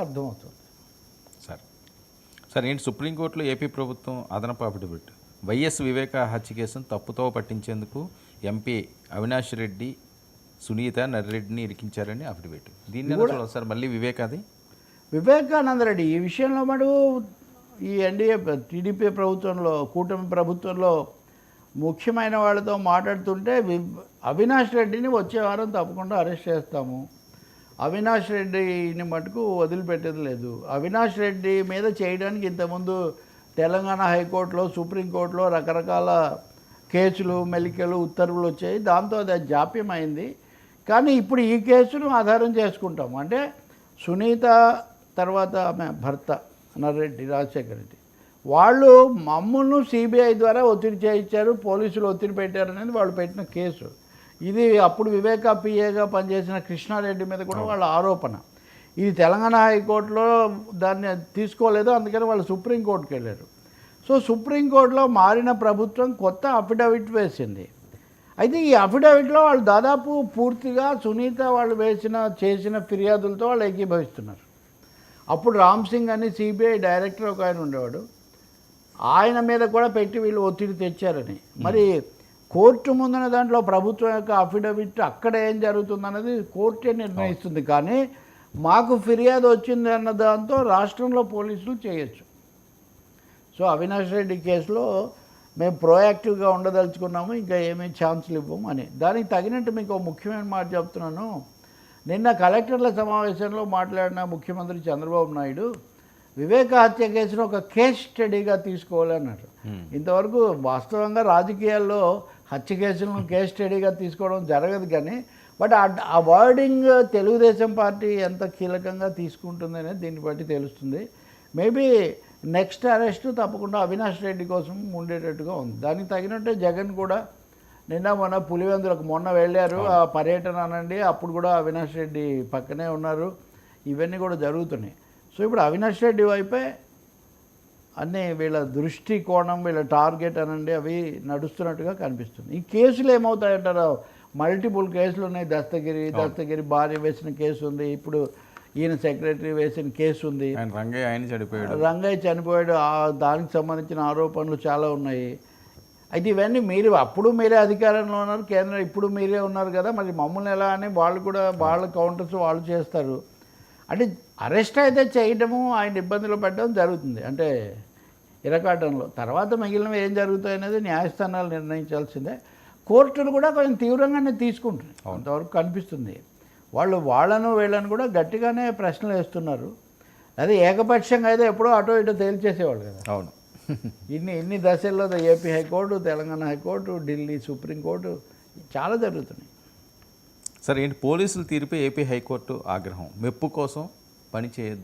అర్థమవుతుంది. Sir sir ఏంటి సుప్రీంకోర్టులో ఏపీ ప్రభుత్వం అదనపు అఫిడవిట్ వైఎస్ వివేక హత్య కేసును తప్పుతో పట్టించేందుకు ఎంపీ అవినాష్ రెడ్డి సునీత నర్రెడ్డిని ఇరికించారని అఫిడవిట్. దీన్ని ఎలా చూడాలి సార్? మళ్ళీ వివేకాది వివేకానంద రెడ్డి ఈ విషయంలో మటుకు ఈ ఎన్డీఏ టీడీపీ ప్రభుత్వంలో కూటమి ప్రభుత్వంలో ముఖ్యమైన వాళ్ళతో మాట్లాడుతుంటే అవినాష్ రెడ్డిని వచ్చే వారం తప్పకుండా అరెస్ట్ చేస్తాము, అవినాష్ రెడ్డిని మటుకు వదిలిపెట్టేది లేదు. అవినాష్ రెడ్డి మీద చేయడానికి ఇంతకుముందు తెలంగాణ హైకోర్టులో సుప్రీంకోర్టులో రకరకాల కేసులు మెలికలు ఉత్తర్వులు వచ్చాయి, దాంతో అది జాప్యం అయింది. కానీ ఇప్పుడు ఈ కేసును ఆధారం చేసుకుంటాము. అంటే సునీత తర్వాత ఆమె భర్త నర్రెడ్డి రాజశేఖర రెడ్డి వాళ్ళు మమ్మల్ని సిబిఐ ద్వారా ఒత్తిడి చేయించారు, పోలీసులు ఒత్తిడి పెట్టారనేది వాళ్ళు పెట్టిన కేసు. ఇది అప్పుడు వివేక పిఏగా పనిచేసిన కృష్ణారెడ్డి మీద కూడా వాళ్ళ ఆరోపణ. ఇది తెలంగాణ హైకోర్టులో దాన్ని తీసుకోలేదు, అందుకని వాళ్ళు సుప్రీంకోర్టుకి వెళ్ళారు. సో సుప్రీంకోర్టులో మారిన ప్రభుత్వం కొత్త అఫిడవిట్ వేసింది. అయితే ఈ అఫిడవిట్లో వాళ్ళు దాదాపు పూర్తిగా సునీత వాళ్ళు చేసిన ఫిర్యాదులతో వాళ్ళు ఏకీభవిస్తున్నారు. అప్పుడు రామ్ సింగ్ అని సిబిఐ డైరెక్టర్ ఒక ఆయన ఉండేవాడు, ఆయన మీద కూడా పెట్టి వీళ్ళు ఒత్తిడి తెచ్చారని. మరి కోర్టు ముందున దాంట్లో ప్రభుత్వం యొక్క అఫిడవిట్ అక్కడ ఏం జరుగుతుందన్నది కోర్టే నిర్ణయిస్తుంది. కానీ మాకు ఫిర్యాదు వచ్చింది అన్న దాంతో రాష్ట్రంలో పోలీసులు చేయొచ్చు. సో అవినాష్ రెడ్డి కేసులో మేము ప్రోయాక్టివ్గా ఉండదలుచుకున్నాము, ఇంకా ఏమీ ఛాన్సులు ఇవ్వము అని. దానికి తగినట్టు మీకు ముఖ్యమైన మాట చెప్తున్నాను. నిన్న కలెక్టర్ల సమావేశంలో మాట్లాడిన ముఖ్యమంత్రి చంద్రబాబు నాయుడు వివేక హత్య కేసును ఒక కేస్ స్టడీగా తీసుకోవాలన్నారు. ఇంతవరకు వాస్తవంగా రాజకీయాల్లో హత్య కేసులను కేస్ స్టడీగా తీసుకోవడం జరగదు. కానీ బట్ ఆ వర్డింగ్ తెలుగుదేశం పార్టీ ఎంత కీలకంగా తీసుకుంటుంది అనేది దీన్ని బట్టి తెలుస్తుంది. మేబీ నెక్స్ట్ అరెస్టు తప్పకుండా అవినాష్ రెడ్డి కోసం ఉండేటట్టుగా ఉంది. దానికి తగినట్టే జగన్ కూడా మొన్న పులివెందులకు వెళ్ళారు, ఆ పర్యటన అనండి, అప్పుడు కూడా అవినాష్ రెడ్డి పక్కనే ఉన్నారు. ఇవన్నీ కూడా జరుగుతున్నాయి. సో ఇప్పుడు అవినాష్ రెడ్డి వైపే అన్నీ వీళ్ళ దృష్టి కోణం, వీళ్ళ టార్గెట్ అనండి అవి నడుస్తున్నట్టుగా కనిపిస్తుంది. ఈ కేసులు ఏమవుతాయంటారు? మల్టిపుల్ కేసులు ఉన్నాయి. దస్తగిరి భార్య వేసిన కేసు ఉంది, ఇప్పుడు ఈయన సెక్రటరీ వేసిన కేసు ఉంది, రంగయ్య చనిపోయాడు, దానికి సంబంధించిన ఆరోపణలు చాలా ఉన్నాయి. అయితే ఇవన్నీ మీరే అధికారంలో ఉన్నారు, కేంద్రం ఇప్పుడు మీరే ఉన్నారు కదా, మరి మమ్మల్ని ఎలా అని వాళ్ళు కూడా వాళ్ళ కౌంటర్స్ వాళ్ళు చేస్తారు. అంటే అరెస్ట్ అయితే చేయడము, ఆయన ఇబ్బందులు పెట్టడం జరుగుతుంది, అంటే ఇరకాటంలో. తర్వాత మిగిలినవి ఏం జరుగుతాయి అనేది న్యాయస్థానాలు నిర్ణయించాల్సిందే. కోర్టులు కూడా కొంచెం తీవ్రంగానే తీసుకుంటున్నాయి, అంతవరకు కనిపిస్తుంది. వాళ్ళను వీళ్ళను కూడా గట్టిగానే ప్రశ్నలు వేస్తున్నారు. అదే ఏకపక్షంగా అయితే ఎప్పుడో అటో ఇటో తేల్చేసేవాళ్ళు కదా. అవును, ఇన్ని దశల్లో AP high court, Telangana high court, Delhi supreme court చాలా జరుగుతున్నాయి. సరే ఏంటి పోలీసులు తీర్పే ఏపీ హైకోర్టు ఆగ్రహం మెప్పు కోసం పని చేయొద్దు